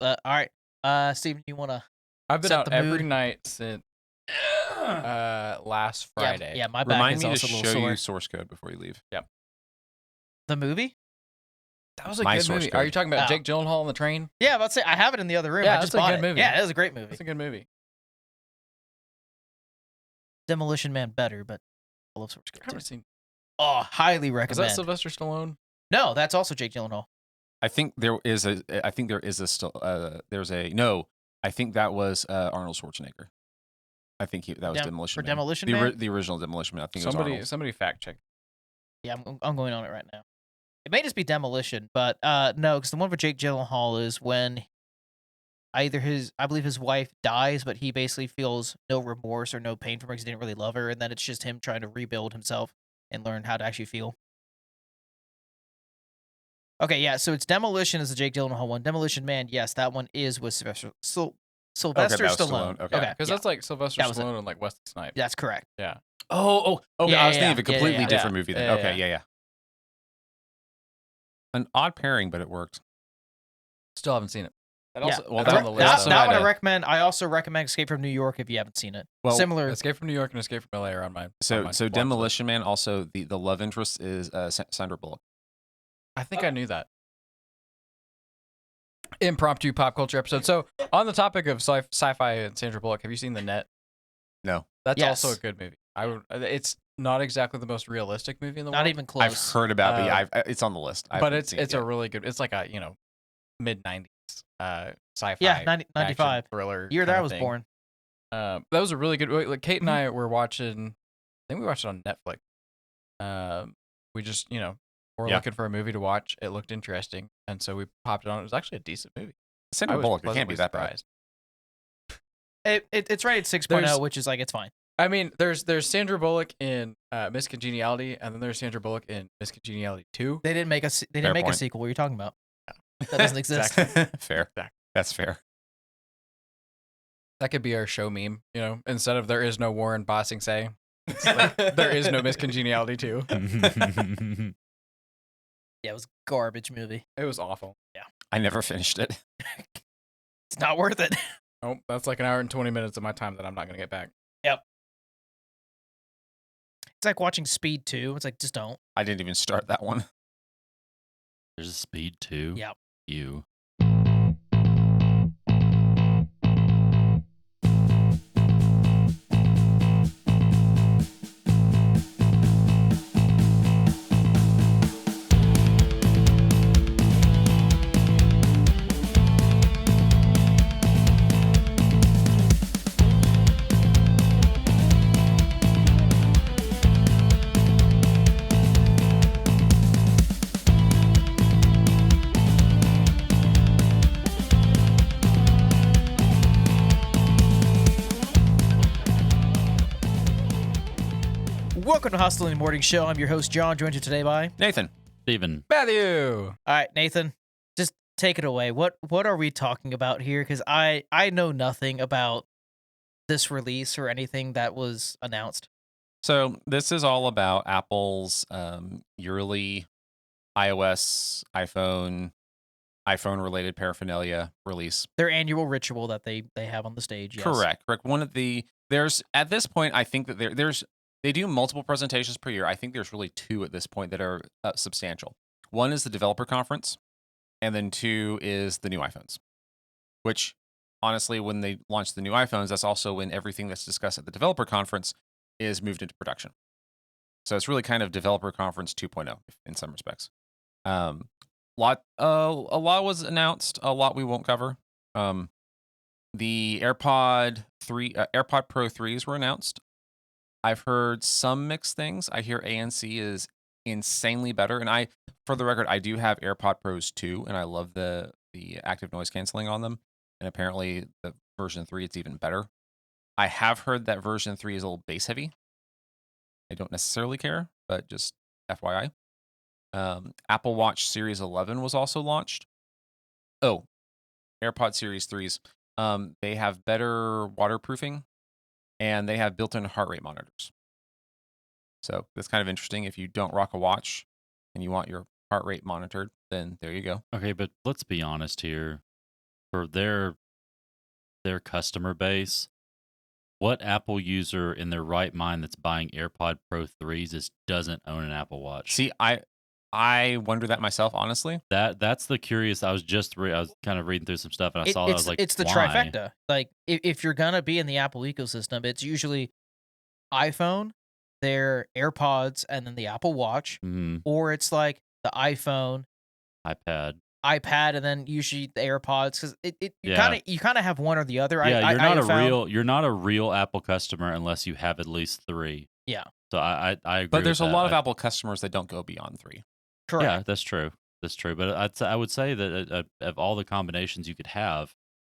All right. Steven, you want to I've been set out the every mood? night since last Yeah, Friday. yeah. My back Remind is me to also a little show you sore. source code before you leave. Yep. The movie? That was a My good source movie. Are you code. talking about Oh. Jake Gyllenhaal on the train? Yeah, let's say I have it in the other room. Yeah, I that's just a bought good it. movie. Yeah, it was a great movie. That's a good movie. Demolition Man better, but I love source I code haven't too. seen. Oh, highly Is that recommend. Sylvester Stallone? No, that's also Jake Gyllenhaal. I think there is a. I think there is a still. There's a no. I think that was Arnold Schwarzenegger. I think that was Demolition for Man. Demolition Man? The original Demolition Man. I think it was Arnold. Somebody fact check. Yeah, I'm going on it right now. It may just be Demolition, but no, because the one for Jake Gyllenhaal is when I believe his wife dies, but he basically feels no remorse or no pain for her because he didn't really love her, and then it's just him trying to rebuild himself and learn how to actually feel. Okay, yeah, so it's Demolition is the Jake Gyllenhaal one. Demolition Man, yes, that one is with Sylvester that was Stallone. Stallone. Okay. Okay, Because that's like Sylvester That was it. Stallone and like Wesley Snipes. that's correct. Yeah. Okay. Yeah, I was yeah, thinking of a yeah, completely yeah. different Yeah. movie then. Yeah, Okay, yeah. An odd pairing, but it worked. Still haven't seen it. That Yeah. also, well, That's that, on the that list. also That had one I a- recommend. I also recommend Escape from New York if you haven't seen it. Well, Similar. Escape from New York and Escape from LA are on my. So on my watch list. Demolition Man. Also, the love interest is Sandra Bullock. I think I knew that. Impromptu pop culture episode. So on the topic of sci-fi and Sandra Bullock, have you seen The Net? No, That's Yes. also a good movie. It's not exactly the most realistic movie in the world. Not even close. I've heard about it. But yeah, it's on the list. I but haven't it's seen it it's yet. a really good. It's like a mid 90s sci-fi. Yeah, 95. action thriller. Year that kinda I was thing. born. That was a really good. Like Kate and I were watching. I think we watched it on Netflix. We just we're Yeah. looking for a movie to watch. It looked interesting, and so we popped it on. It was actually a decent movie. I Sandra was Bullock. It can't pleasantly be that bad. surprised. It's rated 6.0, There's- which is like it's fine. I mean, there's Sandra Bullock in Miss Congeniality, and then there's Sandra Bullock in Miss Congeniality 2. They didn't make a Fair point. sequel. What are you talking about? That doesn't exist. Fair. That's fair. That could be our show meme, instead of there is no Warren Bossing say, it's like, there is no Miss Congeniality 2. Yeah, it was a garbage movie. It was awful. I never finished it. It's not worth it. Oh, that's like an hour and 20 minutes of my time that I'm not going to get back. Yep. It's like watching Speed 2. It's like, just don't. I didn't even start that one. There's a Speed 2. Yep. You. Welcome to Hostility Morning Show. I'm your host, John, joined you today by... Nathan. Steven. Matthew! All right, Nathan, just take it away. What are we talking about here? Because I know nothing about this release or anything that was announced. So this is all about Apple's yearly iOS, iPhone related paraphernalia release. Their annual ritual that they have on the stage. Yes. Correct. One of there's at this point, I think that they do multiple presentations per year. I think there's really two at this point that are substantial. One is the developer conference, and then two is the new iPhones. Which, honestly, when they launch the new iPhones, that's also when everything that's discussed at the developer conference is moved into production. So it's really kind of developer conference 2.0 in some respects. A lot was announced. A lot we won't cover. The AirPod Pro 3s were announced. I've heard some mixed things. I hear ANC is insanely better, and for the record, I do have AirPod Pros 2, and I love the active noise canceling on them. And apparently, the version 3 it's even better. I have heard that version 3 is a little bass heavy. I don't necessarily care, but just FYI. Apple Watch Series 11 was also launched. Oh, AirPod Series 3s. They have better waterproofing, and they have built-in heart rate monitors. So that's kind of interesting. If you don't rock a watch and you want your heart rate monitored, then there you go. Okay, but let's be honest here. for their customer base, what Apple user in their right mind that's buying AirPod Pro 3s doesn't own an Apple Watch? See, I wonder that myself, honestly. That's the curious. I was kind of reading through some stuff and I saw that. I was like, It's the why? trifecta. Like if you're gonna be in the Apple ecosystem, it's usually iPhone, their AirPods, and then the Apple Watch, Hmm. or it's like the iPhone, iPad. iPad, and then usually the AirPods because you Yeah. kind of have one or the other. Yeah, I have found. you're not a real Apple customer unless you have at least 3. Yeah, So I agree But with there's a that. lot of Apple customers that don't go beyond 3. Yeah, correct. that's true. That's true. But I would say that of all the combinations you could have,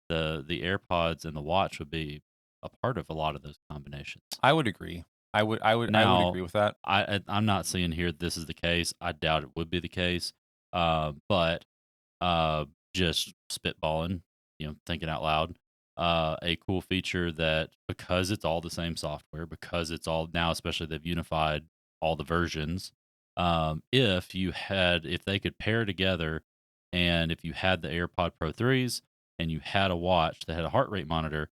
the AirPods and the watch would be a part of a lot of those combinations. I would agree. I would Now, agree with that. I'm not seeing here this is the case. I doubt it would be the case. But just spitballing, thinking out loud. A cool feature that because it's all the same software, because it's all now, especially they've unified all the versions. If they could pair together, and if you had the AirPod Pro 3s and you had a watch that had a heart rate monitor,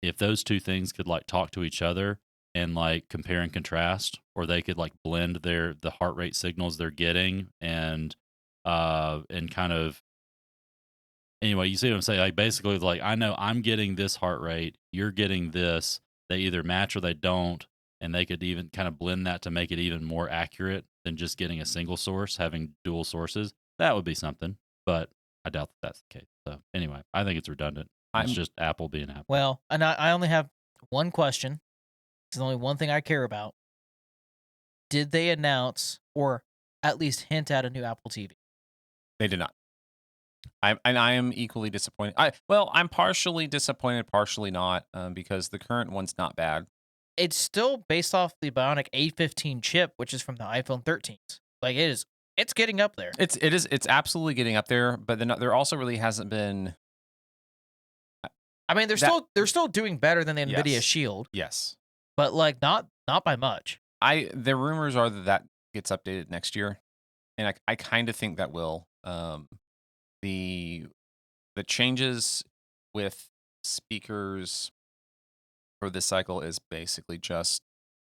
if those two things could like talk to each other and like compare and contrast, or they could like blend the heart rate signals they're getting and kind of anyway, you see what I'm saying? Like basically like I know I'm getting this heart rate, you're getting this. They either match or they don't, and they could even kind of blend that to make it even more accurate than just getting a single source, having dual sources. That would be something, but I doubt that that's the case. So anyway, I think it's redundant. It's I'm just Apple being Apple. Well, and I only have one question. It's the only one thing I care about. Did they announce or at least hint at a new Apple TV? They did not. I am equally disappointed. I'm partially disappointed, partially not, because the current one's not bad. It's still based off the Bionic A15 chip, which is from the iPhone 13s. Like it's getting up there. It's absolutely getting up there, but then there also really hasn't been. I mean, That- they're still doing better than the Nvidia Yes. Shield, Yes, but like not by much. the rumors are that gets updated next year, and I kind of think that will. The changes with speakers for this cycle is basically just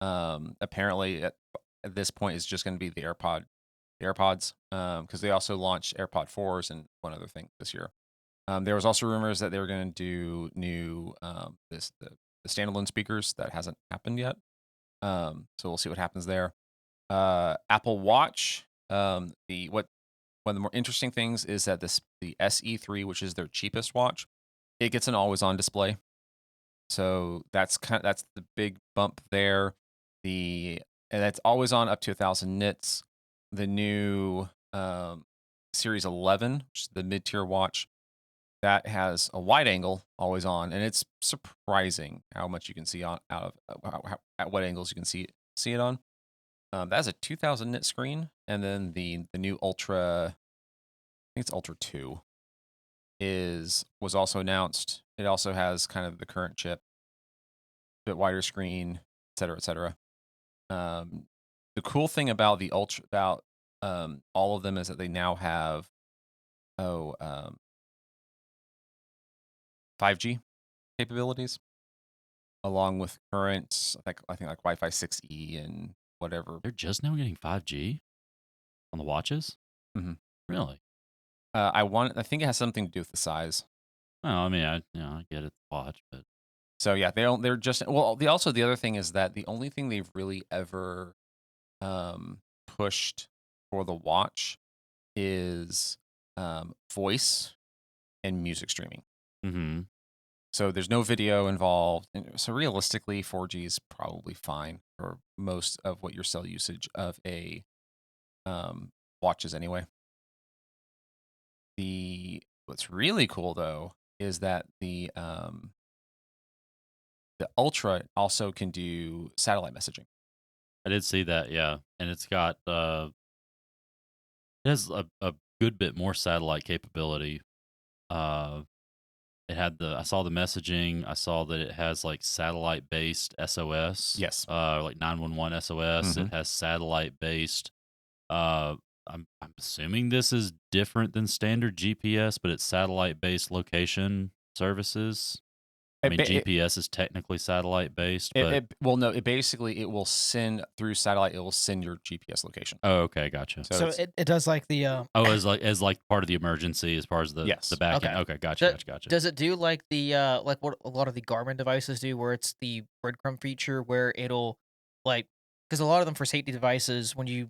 apparently at this point is just going to be the AirPods because they also launched AirPod 4s and one other thing this year. There was also rumors that they were going to do new the standalone speakers. That hasn't happened yet. So we'll see what happens there. Apple Watch. One of the more interesting things is that the SE3, which is their cheapest watch, it gets an always-on display. So that's the big bump there. And that's always on up to 1,000 nits. The new Series 11, which is the mid-tier watch, that has a wide angle always on, and it's surprising how much you can see at what angles you can see it on. That has a 2,000 nit screen, and then the new Ultra, I think it's Ultra 2, was also announced. It also has kind of the current chip, a bit wider screen, et cetera, et cetera. The cool thing about the Ultra, about all of them, is that they now have 5G capabilities, along with current, I think like Wi-Fi 6E and whatever. They're just now getting 5G on the watches? Mhm. Really? I think it has something to do with the size. Oh, I mean, I get it, watch, but So yeah, they're just, well. The other thing is that the only thing they've really ever pushed for the watch is voice and music streaming. mm-hmm. So there's no video involved. And so realistically, 4G is probably fine for most of what your cell usage of a watch is anyway. What's really cool though is that the Ultra also can do satellite messaging. I did see that, yeah. And it's got it has a good bit more satellite capability. I saw the messaging. I saw that it has like satellite based SOS. Yes. Like 911 SOS. Mhm. It has satellite based uh I'm assuming this is different than standard GPS, but it's satellite-based location services. I It, mean, ba- it, GPS is technically satellite-based, it, but it well, no, it basically it will send through satellite. It will send your GPS location. oh, okay, gotcha. So, So it's, it does like the Oh, as like part of the emergency, as far as the Yes. back Okay. end. Okay, gotcha. Does it do like the like what a lot of the Garmin devices do, where it's the breadcrumb feature, where it'll like because a lot of them for safety devices, when you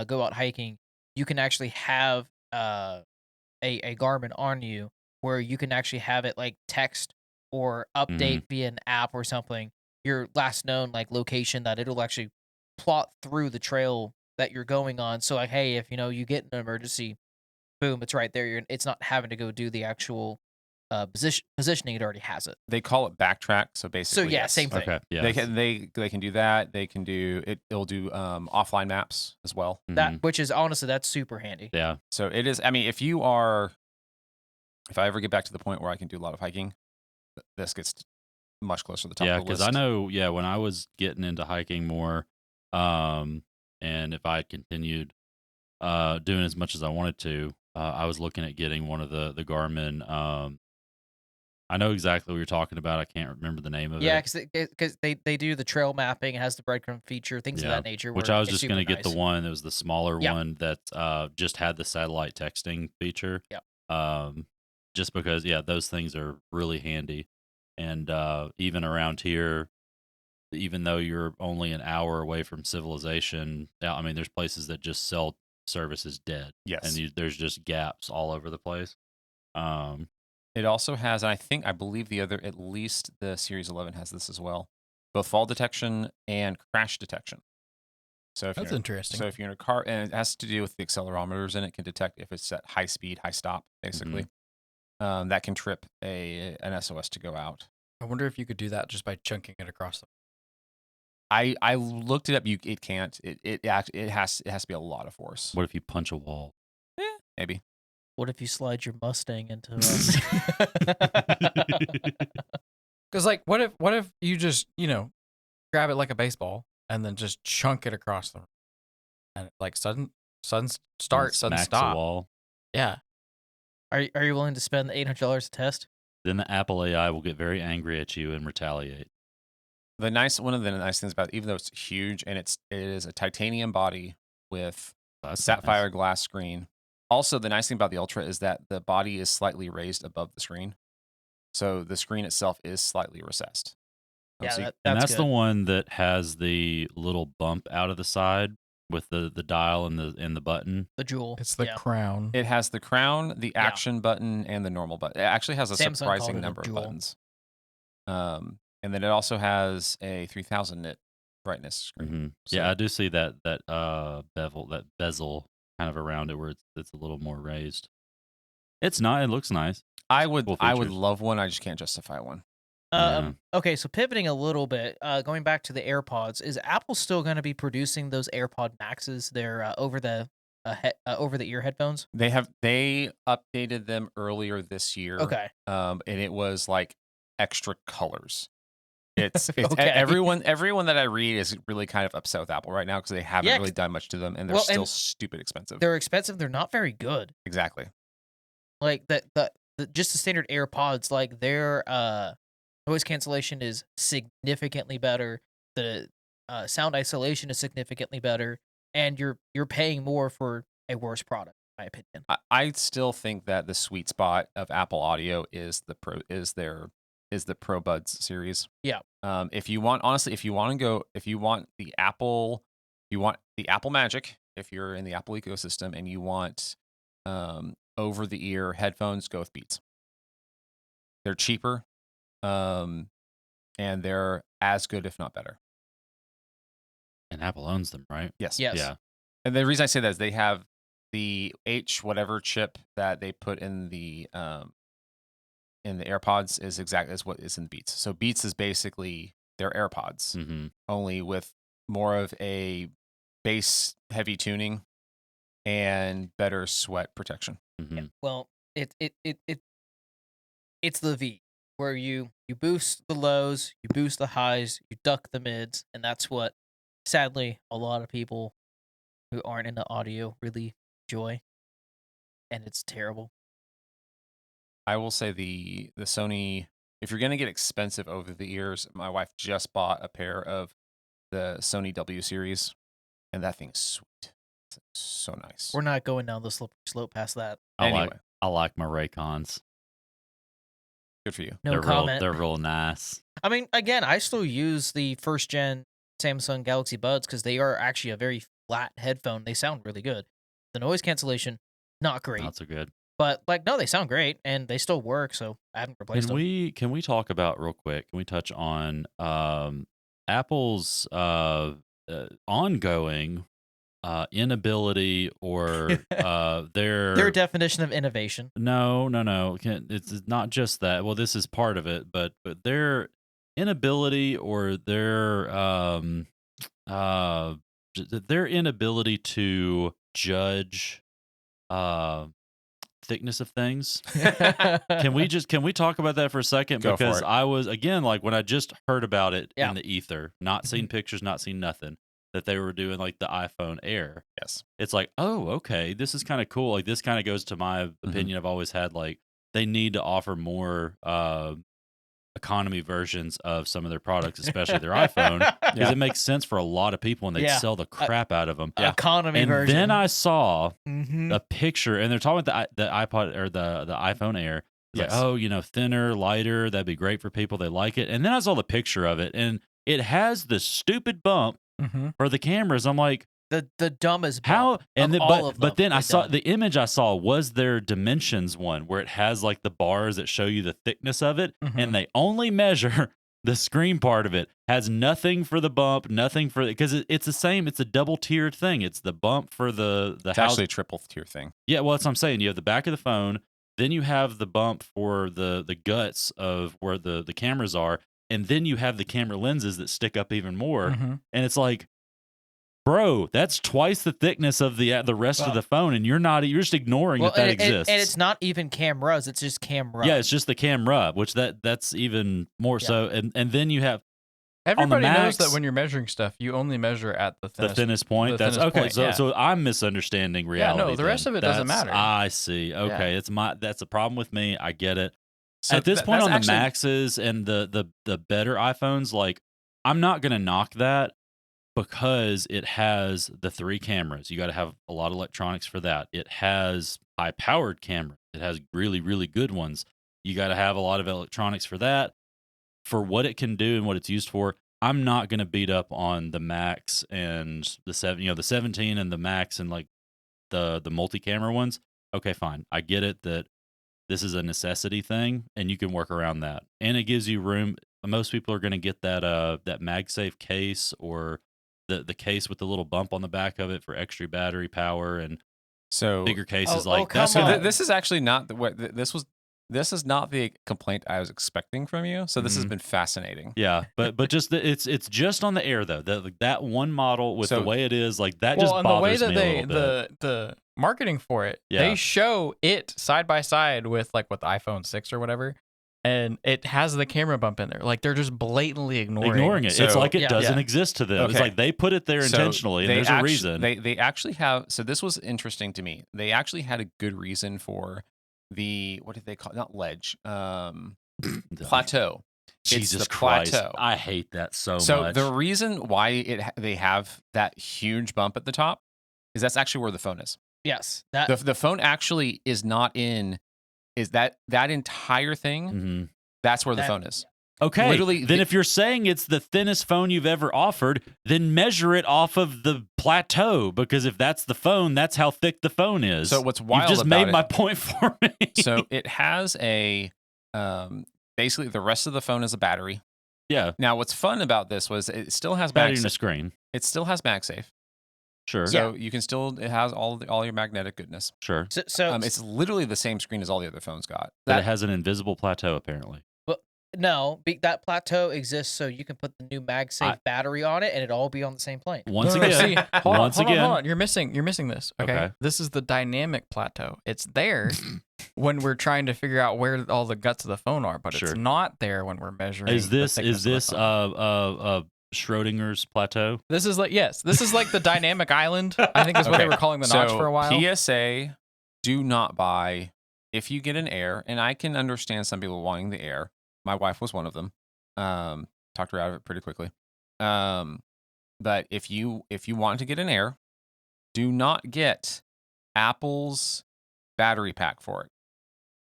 go out hiking, you can actually have a Garmin on you where you can actually have it like text or update Mhm. via an app or something your last known like location that it'll actually plot through the trail that you're going on. So like, hey, if you get in an emergency, boom, it's right there. It's not having to go do the actual positioning. It already has it. they call it backtrack. So So basically, yeah, yes. same thing. Okay, yeah. They can do that. They can do it. It'll do offline maps as well. That Mhm. which is honestly that's super handy. Yeah. So it is. I mean, if I ever get back to the point where I can do a lot of hiking, this gets much closer to the top Yeah, of the because list. I know, yeah, when I was getting into hiking more, and if I had continued doing as much as I wanted to, I was looking at getting one of the Garmin. I know exactly what you're talking about. I can't remember the name of Yeah, it. because they do the trail mapping. It has the breadcrumb feature, things of Yeah, that nature. which Where I was it's just super gonna get the nice. one that was the smaller Yeah. one that just had the satellite texting feature. Yep. Just because, yeah, those things are really handy, and even around here, even though you're only an hour away from civilization, I mean, there's places that just sell services dead, Yes. and there's just gaps all over the place. Um, It also has, and I believe at least the Series 11 has this as well, both fall detection and crash detection. So if That's you're interesting. so if you're in a car, and it has to do with the accelerometers, and it can detect if it's at high speed, high stop, basically. That can trip an SOS to go out. I wonder if you could do that just by chunking it across the. I looked it up. It can't. It has to be a lot of force. what if you punch a wall? Maybe. What if you slide your Mustang into? Because like, what if you just grab it like a baseball and then just chunk it across the room, and like sudden start, sudden Smacks a stop. wall. Yeah. Are you willing to spend the $800 to test? Then the Apple AI will get very angry at you and retaliate. One of the nice things about it, even though it's huge and it is a titanium body with That's sapphire nice. glass screen. Also, the nice thing about the Ultra is that the body is slightly raised above the screen, so the screen itself is slightly recessed. Yeah, So that's And that's good. the one that has the little bump out of the side with the dial and the button. The Jewel. It's the yeah. crown. it has the crown, the Yeah. action button, and the normal button. It actually has a Samsung called surprising it a number of Jewel. buttons. And then it also has a 3000 nit brightness screen. Mhm. So Yeah, I do see that bezel kind of around it where it's a little more raised. It's not. It looks nice. I Cool would features. love one. I just can't justify one. Yeah. Okay, so pivoting a little bit, going back to the AirPods, is Apple still going to be producing those AirPod Maxes? They're over the ear headphones. They updated them earlier this year. Okay. And it was like extra colors. It's Okay. everyone that I read is really kind of upset with Apple right now because they haven't Yeah, really 'cause- done much to them, and they're well, still and stupid expensive. They're expensive. They're not very good. Exactly. Like the just the standard AirPods, like their noise cancellation is significantly better. The sound isolation is significantly better, and you're paying more for a worse product, in my opinion. I still think that the sweet spot of Apple Audio is the Pro Buds series. Yeah. If you want the Apple Magic, if you're in the Apple ecosystem and you want over the ear headphones, go with Beats. They're cheaper, and they're as good, if not better. And Apple owns them, right? Yes. Yes. Yeah. And the reason I say that is they have the H whatever chip that they put in the AirPods is exactly as what is in Beats. So Beats is basically their AirPods, Mm-hmm. only with more of a bass heavy tuning and better sweat protection. Mm-hmm. Well, it's the V where you boost the lows, you boost the highs, you duck the mids, and that's what sadly a lot of people who aren't into audio really Joy, and it's terrible. I will say the Sony. If you're gonna get expensive over the ears, my wife just bought a pair of the Sony W series, and that thing's sweet. It's so nice. We're not going down the slippery slope past that. Anyway, I like my Raycons. good for you. No they're comment. They're real nice. I mean, again, I still use the first gen Samsung Galaxy Buds because they are actually a very flat headphone. They sound really good. The noise cancellation, not great. Not so good. But like, no, they sound great and they still work. So I haven't replaced them. Can we talk about real quick? Can we touch on Apple's ongoing inability or Their definition of innovation. No. It's not just that. Well, this is part of it, but their inability or their inability to judge thickness of things. Can we talk about that for a second? Go for Because it. I was, again, like when I just heard about it Yeah. in the ether, not seen pictures, not seen nothing, that they were doing like the iPhone Air. Yes. It's like, oh, okay, this is kind of cool. Like this kind of goes to my opinion I've always had, like they need to offer more economy versions of some of their products, especially their iPhone, because it makes sense for a lot of people and they sell the crap out of them. Economy And version. then I saw Mhm. a picture, and they're talking about the iPod or the iPhone Air. It's Yes. like, oh, thinner, lighter, that'd be great for people. They like it. And then I saw the picture of it, and it has the stupid bump for the cameras. I'm like, the dumbest how? bump And of then, all of them but then I they've saw done. the image I saw was their dimensions one, where it has like the bars that show you the thickness of it, and they only measure the screen part of it. Has nothing for the bump, nothing for because it's the same. It's a double tiered thing. It's the bump for the It's house. actually a triple tier thing. Yeah, well, that's what I'm saying. You have the back of the phone, then you have the bump for the guts of where the cameras are, and then you have the camera lenses that stick up even more. And it's like, bro, that's twice the thickness of the rest of the phone, and you're just ignoring that exists. And it's not even cameras; it's just camera. Yeah, it's just the camera, which that's even more so. And then you have Everybody knows that Macs- when you're measuring stuff, you only measure at the thinnest, point. the That's thinnest okay. point, So yeah. so I'm misunderstanding reality. the rest then. of it doesn't That's- matter. I see. Okay, that's a problem with me. I get it. So At this point that's on the actually- Maxes and the better iPhones, like I'm not gonna knock that because it has the 3 cameras. You got to have a lot of electronics for that. It has high powered cameras. It has really, really good ones. You got to have a lot of electronics for that. For what it can do and what it's used for, I'm not gonna beat up on the Max and the 17 and the Max and like the multi-camera ones. Okay, fine. I get it that this is a necessity thing and you can work around that. And it gives you room. Most people are going to get that MagSafe case or the case with the little bump on the back of it for extra battery power and So bigger cases Oh, like come that's So on. gonna, this is actually not this is not the complaint I was expecting from you. So this has been fascinating. yeah, but just it's just on the Air though. That one model with the So- way it is, like that well, just and the way bothers that me they a little bit. the marketing for it, Yeah. they show it side by side with the iPhone 6 or whatever, and it has the camera bump in there. Like they're just blatantly ignoring it. It's So- like it Yeah. doesn't Yeah. exist to them. It's Okay. like they put it there So intentionally, and they there's a actu- reason. They actually have. So this was interesting to me. They actually had a good reason for the what did they call it? Not ledge, plateau. It's Jesus the Christ, plateau. I hate that so So much. the reason why they have that huge bump at the top is that's actually where the phone is. Yes, that The phone actually is not in. Is that entire thing? Mhm. That's where the That- phone is. Okay, Literally, then the- if you're saying it's the thinnest phone you've ever offered, then measure it off of the plateau, because if that's the phone, that's how thick the phone is. So what's wild You've just about made it- my point for me. So it has a basically the rest of the phone is a battery. yeah, Now, what's fun about this was it still has battery in the MagSafe. screen. It still has MagSafe, Sure, so you can still. It has all your magnetic goodness. sure. so It's literally the same screen as all the other phones got. But it has an invisible plateau, apparently. no, that plateau exists so you can put the new MagSafe battery on it and it all be on the same plane. Once No, no, again, see, hold on, once hold on, again, hold on. You're missing this. Okay? Okay. This is the dynamic plateau. It's there when we're trying to figure out where all the guts of the phone are, but Sure. it's not there when we're measuring. is the this thickness of the phone. Schrodinger's plateau? This is like the dynamic island. I think is what they were calling the notch for a while. PSA: do not buy if you get an Air, and I can understand some people wanting the Air. My wife was one of them. Talked her out of it pretty quickly. But if you want to get an Air, do not get Apple's battery pack for it.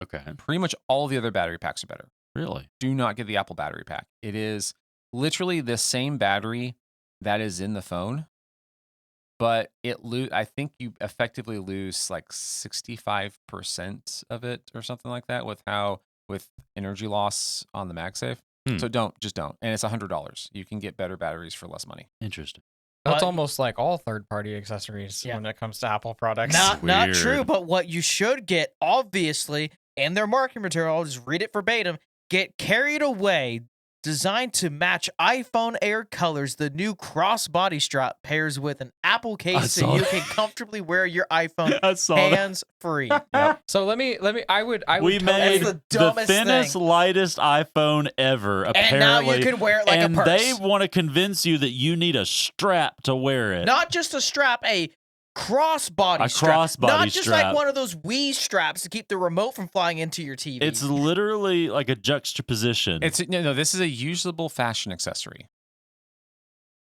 Okay. Pretty much all the other battery packs are better. Really? Do not get the Apple battery pack. It is literally the same battery that is in the phone, but I think you effectively lose like 65% of it or something like that with energy loss on the MagSafe. So don't. And it's $100. You can get better batteries for less money. Interesting. That's almost like all third-party accessories when it comes to Apple products. Not true, but what you should get, obviously, in their marketing material, I'll just read it verbatim, get carried away, designed to match iPhone Air colors. The new crossbody strap pairs with an Apple case so you can comfortably wear your iPhone hands-free. Yep. So let me. I would. We made the thinnest, lightest iPhone ever. Apparently, and now you can wear it like a purse. And they want to convince you that you need a strap to wear it. Not just a strap, a crossbody strap. Not just like one of those Wii straps to keep the remote from flying into your TV. It's literally like a juxtaposition. No, this is a usable fashion accessory.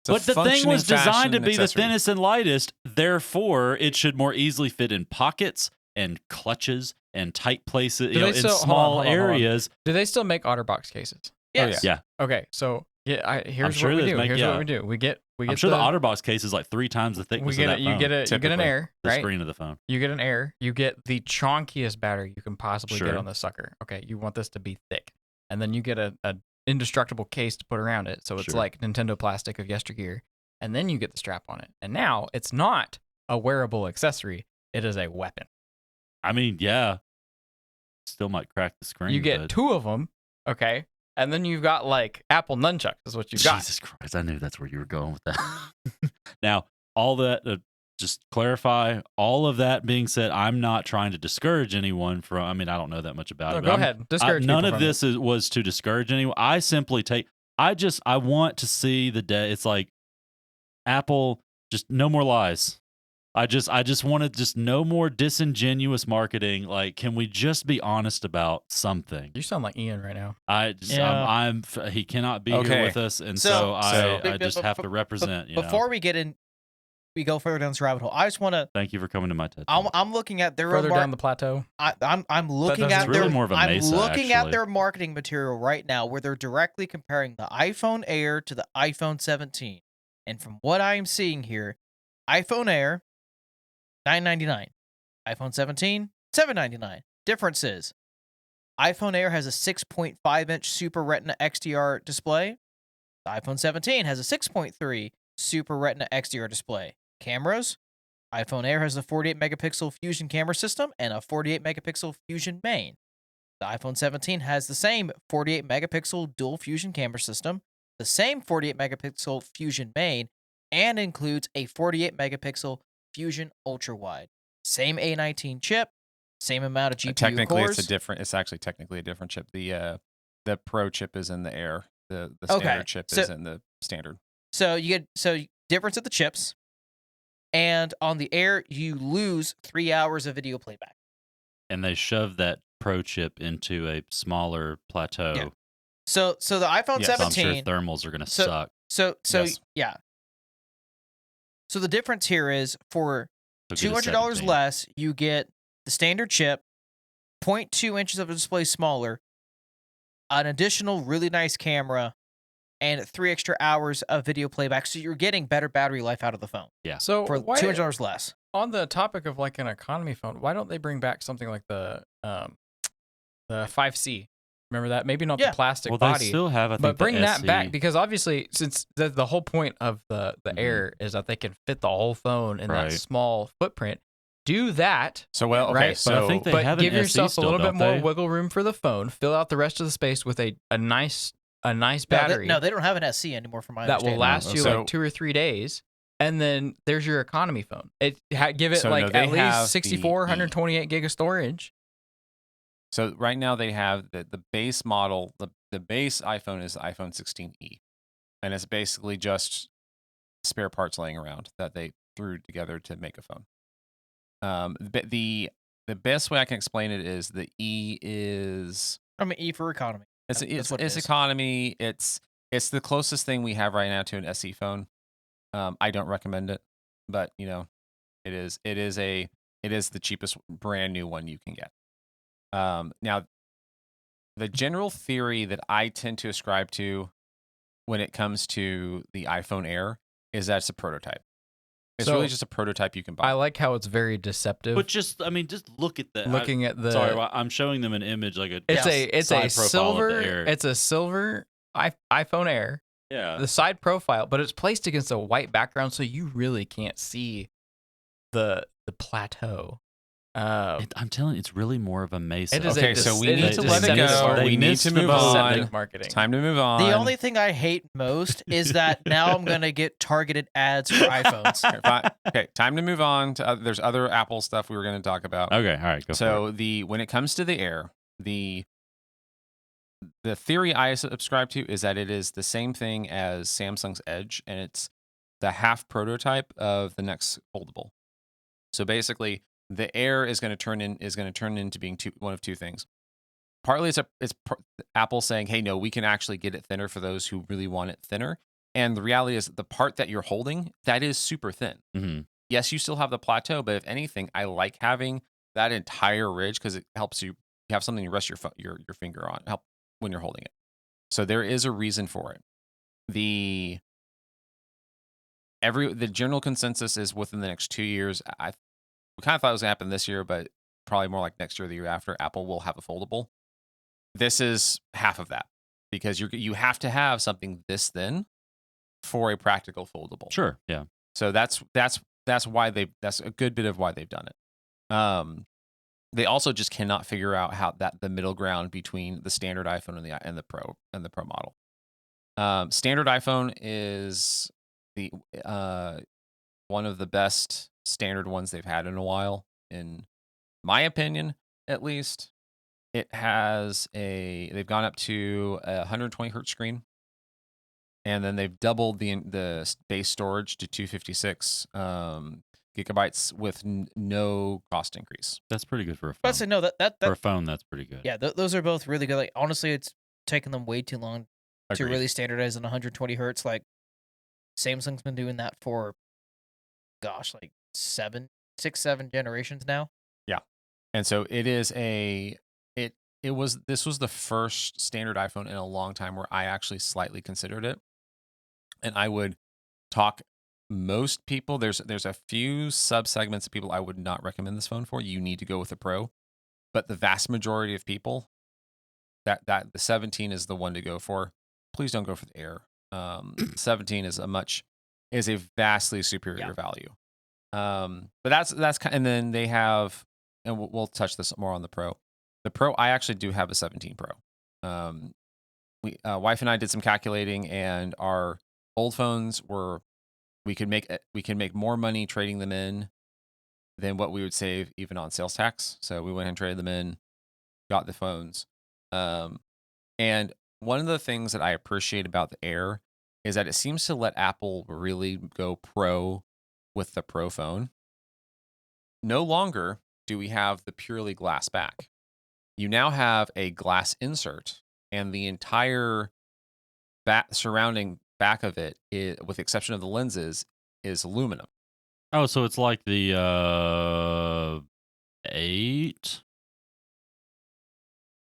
But the thing was designed to be the thinnest and lightest, therefore it should more easily fit in pockets and clutches and tight places, in small areas. Do they still make OtterBox cases? Yes. Oh, yeah. Okay, so here's what we do. Here's what we do. We get. I'm sure the OtterBox case is like 3 times the thickness of that phone. You get an Air, the right? screen of the phone. You get an Air. You get the chonkiest battery you can possibly get on this sucker. Okay, you want this to be thick, and then you get a indestructible case to put around it, so it's like Nintendo plastic of yesteryear. And then you get the strap on it, and now it's not a wearable accessory; it is a weapon. I mean, yeah, still might crack the screen. You get 2 of them, okay, and then you've got like Apple nunchucks. Is what you got. Jesus Christ! I knew that's where you were going with that. Now, all that. Just clarify, all of that being said, I'm not trying to discourage anyone from. I mean, I don't know that much about it. Go ahead, discourage. None of this was to discourage anyone. I simply I want to see the day. It's like Apple, just no more lies. I just want to no more disingenuous marketing. Like, can we just be honest about something? You sound like Ian right now. He cannot be here with us, and so I just have to represent. Before we go further down this rabbit hole, I just want to thank you for coming to my TED. I'm looking at their further down the plateau. I'm looking at really more of a Mesa, at their marketing material right now, where they're directly comparing the iPhone Air to the iPhone 17, and from what I'm seeing here, iPhone Air $999, iPhone 17 $799. Difference is, iPhone Air has a 6.5-inch Super Retina XDR display. The iPhone 17 has a 6.3 Super Retina XDR display. Cameras, iPhone Air has a 48-megapixel Fusion camera system and a 48-megapixel Fusion main. The iPhone 17 has the same 48-megapixel dual Fusion camera system, the same 48-megapixel Fusion main, and includes a 48-megapixel Fusion ultra-wide. Same A19 chip, same amount of GPU technically cores. it's actually technically a different chip. The Pro chip is in the Air. The standard chip is in the standard. So you get difference of the chips, and on the Air you lose 3 hours of video playback. And they shoved that Pro chip into a smaller plateau. Yeah. So the iPhone 17. I'm sure thermals are going to suck. Yeah. So the difference here is for $200 less, you get the standard chip, 0.2 inches of a display smaller, an additional really nice camera, and 3 extra hours of video playback. So you're getting better battery life out of the phone. Yeah. So for $200 less. On the topic of like an economy phone, why don't they bring back something like the 5C? Remember that? Maybe not the plastic body. They still have, I think, but bring that SE. back, because obviously, since the whole point of the Air is that they can fit the whole phone in that small footprint. Do that. So right? But I think they have give an yourself SE a little still, bit more don't they? wiggle room for the phone. Fill out the rest of the space with a nice battery. No, they don't have an SE anymore, from my that will understanding. last you like 2 or 3 days, and then there's your economy phone. Give it at least 64, 128 gig of storage. So right now they have the base model. The base iPhone is the iPhone 16e, and it's basically just spare parts laying around that they threw together to make a phone. But the best way I can explain it is the E is I mean, E for economy. it's That's what it is. economy. It's the closest thing we have right now to an SE phone. I don't recommend it, but it is the cheapest brand new one you can get. Now, the general theory that I tend to ascribe to when it comes to the iPhone Air is that it's a prototype. It's really just a prototype you can buy. I like how it's very deceptive. But just look at that. Looking at the Sorry, I'm showing them an image like it's side a profile of the silver Air. it's a silver iPhone Air. Yeah. The side profile, but it's placed against a white background, so you really can't see the plateau. I'm telling you, it's really more of a Mesa. It is Okay, so we need to let it deceptive go. marketing. We need to move on. Marketing. It's time to move on. The only thing I hate most is that now I'm gonna get targeted ads for iPhones. Okay, time to move on. There's other Apple stuff we were going to talk about. Okay, all right, go for So when it comes to the Air, the theory I subscribe to is that it is the same thing as Samsung's Edge, and it's the half prototype of the next foldable. So basically, the Air is going to turn into being one of two things. Partly, it's Apple saying, "Hey, no, we can actually get it thinner for those who really want it thinner." And the reality is, the part that you're holding, that is super thin. Mm-hmm. Yes, you still have the plateau, but if anything, I like having that entire ridge because it helps you have something to rest your finger on, help when you're holding it. So there is a reason for it. The general consensus is within the next 2 years. We kind of thought it was going to happen this year, but probably more like next year or the year after, Apple will have a foldable. This is half of that because you have to have something this thin for a practical foldable. Sure, yeah. So that's why that's a good bit of why they've done it. They also just cannot figure out how the middle ground between the standard iPhone and the Pro model. Standard iPhone is the one of the best standard ones they've had in a while, in my opinion, at least. They've gone up to a 120 hertz screen, and then they've doubled the base storage to 256 gigabytes with no cost increase. That's pretty good for a phone. But I say no, that for a phone, that's pretty good. yeah, those are both really good. Like honestly, it's taken them way too long to Agreed. really standardize on 120 hertz. Like Samsung's been doing that for, gosh, like 7 generations now. Yeah, and so this was the first standard iPhone in a long time where I actually slightly considered it, and I would talk. Most people, there's a few subsegments of people I would not recommend this phone for. You need to go with the Pro, but the vast majority of people, that the 17 is the one to go for. Please don't go for the Air. 17 is a vastly superior value. But that's kind. And then they have, and we'll touch this more on the Pro. The Pro, I actually do have a 17 Pro. Wife and I did some calculating, and our old phones were. We can make more money trading them in than what we would save even on sales tax. So we went and traded them in, got the phones. And one of the things that I appreciate about the Air is that it seems to let Apple really go pro with the Pro phone. No longer do we have the purely glass back. You now have a glass insert, and the entire surrounding back of it, with the exception of the lenses, is aluminum. Oh, so it's like the 8?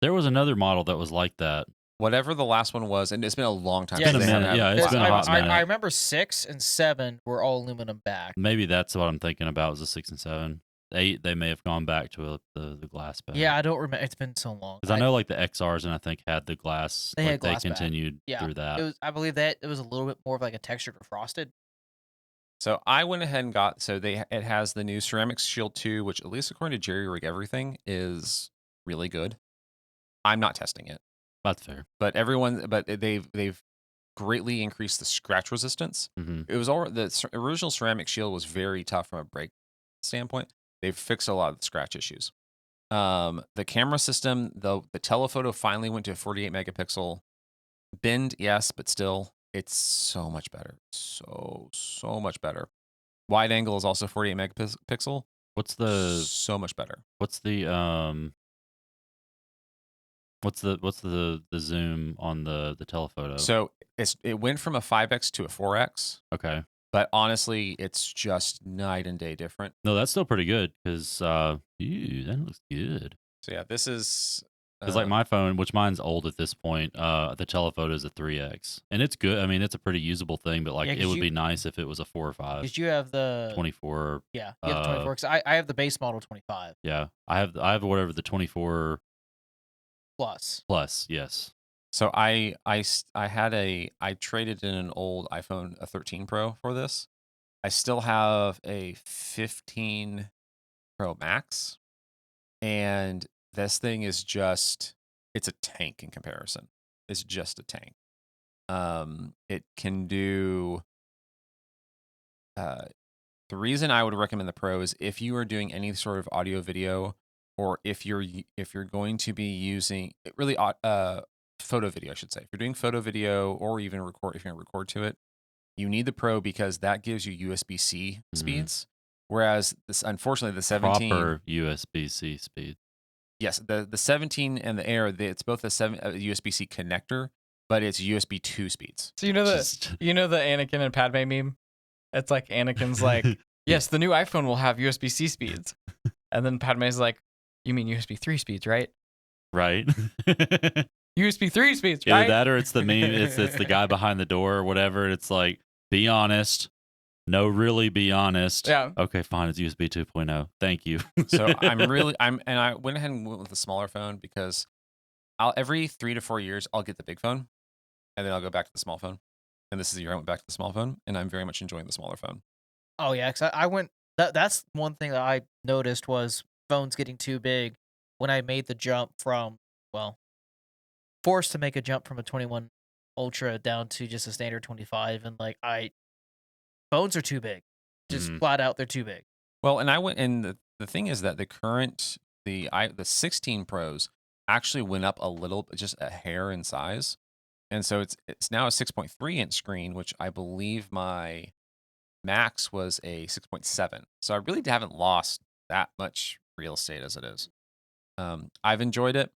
There was another model that was like that. Whatever the last one was, and it's been a long time. Yeah, since it's been a minute. Yeah, it's been a hot minute. I remember 6 and 7 were all aluminum back. Maybe that's what I'm thinking about, was the 6 and 7. 8, they may have gone back to the glass back. Yeah, I don't remember. It's been so long. Because I know like the XRs, and I think had the glass. They had glass they continued through that. I believe that it was a little bit more of like a textured or frosted. So I went ahead and got. So it has the new Ceramic Shield 2, which at least according to Jerry Rig Everything is really good. I'm not testing it. That's fair. But they've greatly increased the scratch resistance. Mm-hmm. It was the original Ceramic Shield was very tough from a break standpoint. They've fixed a lot of the scratch issues. The camera system, the telephoto finally went to a 48 megapixel. Bend, yes, but still It's so much better. So much better. Wide angle is also 48 megapixel. What's the So much better. what's the zoom on the telephoto? So it went from a 5x to a 4x, Okay. but honestly, it's just night and day different. No, that's still pretty good because that looks good. So yeah, this is Because like my phone, which mine's old at this point, the telephoto is a 3x, and it's good. I mean, it's a pretty usable thing, but like Yeah, it 'cause would you- be nice if it was a 4 or 5. Because you have the 24. Yeah, you have the 24. Because I have the base model 25 Yeah, I have whatever the 24 plus. plus. Yes. So I traded in an old iPhone, a 13 Pro for this. I still have a 15 Pro Max, and this thing is it's a tank in comparison. It's just a tank. It can do. The reason I would recommend the Pro is if you are doing any sort of audio video, or if you're going to be using really photo video, I should say. If you're doing photo video or even if you're going to record to it, you need the Pro because that gives you USB-C speeds. Whereas unfortunately, the 17 proper USB-C speed. Yes, the 17 and the Air, it's both a USB-C connector, but it's USB 2 speeds. So you know the Anakin and Padme meme? It's like Anakin's like, yes, the new iPhone will have USB-C speeds, and then Padme's like, you mean USB 3 speeds, right? Right. USB 3 speeds, Either right? that or it's the meme. It's the guy behind the door or whatever. And it's like, be honest. No, really, be honest. Yeah. Okay, fine. It's USB 2.0. Thank you. So I went ahead and went with a smaller phone because every 3 to 4 years I'll get the big phone, and then I'll go back to the small phone. And this is the year I went back to the small phone, and I'm very much enjoying the smaller phone. Oh yeah, because I went. That's one thing that I noticed was phones getting too big when I made the jump from forced to make a jump from a 21 Ultra down to just a standard 25, and phones are too big, just flat out they're too big. Well, and I went, and the thing is that the 16 Pros actually went up a little, just a hair in size, and so it's now a 6.3 inch screen, which I believe my Max was a 6.7. So I really haven't lost that much real estate as it is. I've enjoyed it.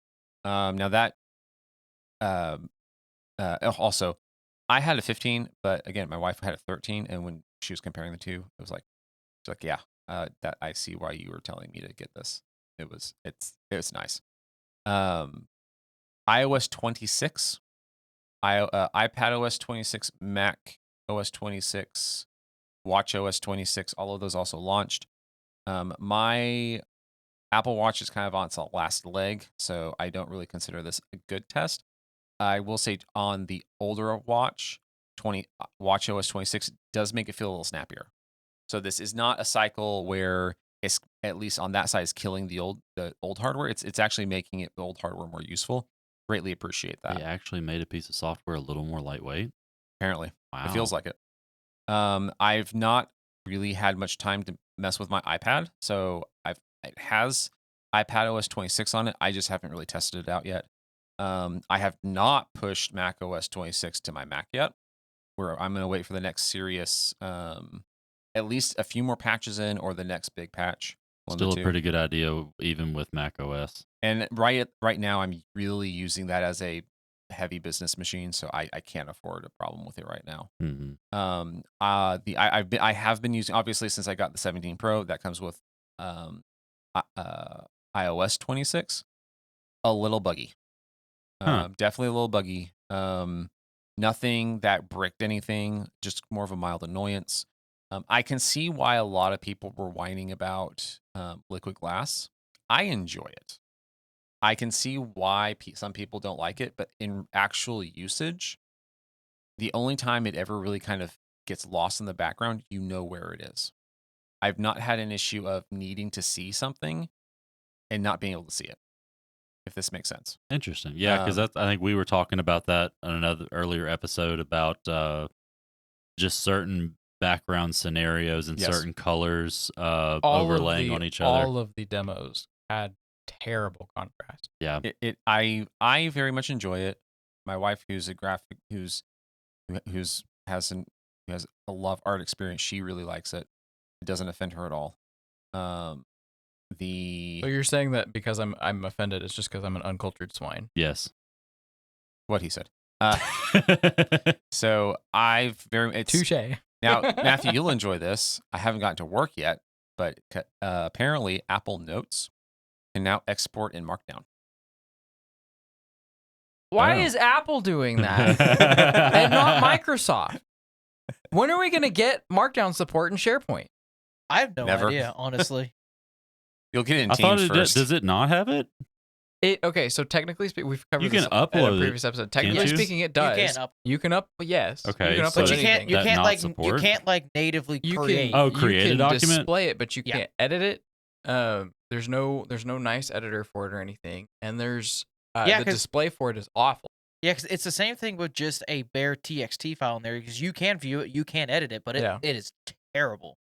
Now that also, I had a 15, but again, my wife had a 13, and when she was comparing the two, it was like, she's like, yeah, that I see why you were telling me to get this. It's nice. iOS 26, iPad OS 26, Mac OS 26, Watch OS 26, all of those also launched. My Apple Watch is kind of on its last leg, so I don't really consider this a good test. I will say on the older watch, Watch OS 26 does make it feel a little snappier. So this is not a cycle where it's, at least on that side, is killing the old hardware. It's actually making the old hardware more useful. Greatly appreciate that. They actually made a piece of software a little more lightweight. Apparently, Wow. It feels like it. I've not really had much time to mess with my iPad, so it has iPad OS 26 on it. I just haven't really tested it out yet. I have not pushed Mac OS 26 to my Mac yet. Where I'm gonna wait for the next serious, at least a few more patches in, or the next big patch. Still a pretty good idea, even with Mac OS. And right now, I'm really using that as a heavy business machine, so I can't afford a problem with it right now. I have been using, obviously, since I got the 17 Pro that comes with iOS 26, a little buggy. Definitely a little buggy. Nothing that bricked anything, just more of a mild annoyance. I can see why a lot of people were whining about liquid glass. I enjoy it. I can see why some people don't like it, but in actual usage, the only time it ever really kind of gets lost in the background, you know where it is. I've not had an issue of needing to see something and not being able to see it, if this makes sense. Interesting. Yeah, because I think we were talking about that on another earlier episode about just certain background scenarios and certain colors overlaying on each other. All of the demos had terrible contrast. Yeah. I very much enjoy it. My wife, who's who has a love art experience. She really likes it. It doesn't offend her at all. So you're saying that because I'm offended, it's just because I'm an uncultured swine. Yes. What he said. So Touche. Now, Matthew, you'll enjoy this. I haven't gotten to work yet, but apparently Apple Notes can now export in Markdown. Why Oh. is Apple doing that and not Microsoft? When are we going to get Markdown support in SharePoint? I have no Never. idea, honestly. You'll get it in I thought Teams first. does it not have it? Okay, so technically speaking, we've covered You can this upload in a it, previous episode. Technically can't you? speaking, it does. You can up. Yes. Okay, You can so upload But you anything. can't. You that can't not like. support? You can't like natively You create. can, create you a can document? display it, but you Yeah. can't edit it. There's no nice editor for it or anything, and there's Yeah, the 'cause- display for it is awful. Yeah, 'cause it's the same thing with just a bare TXT file in there because you can view it, you can edit it, but Yeah. it is terrible.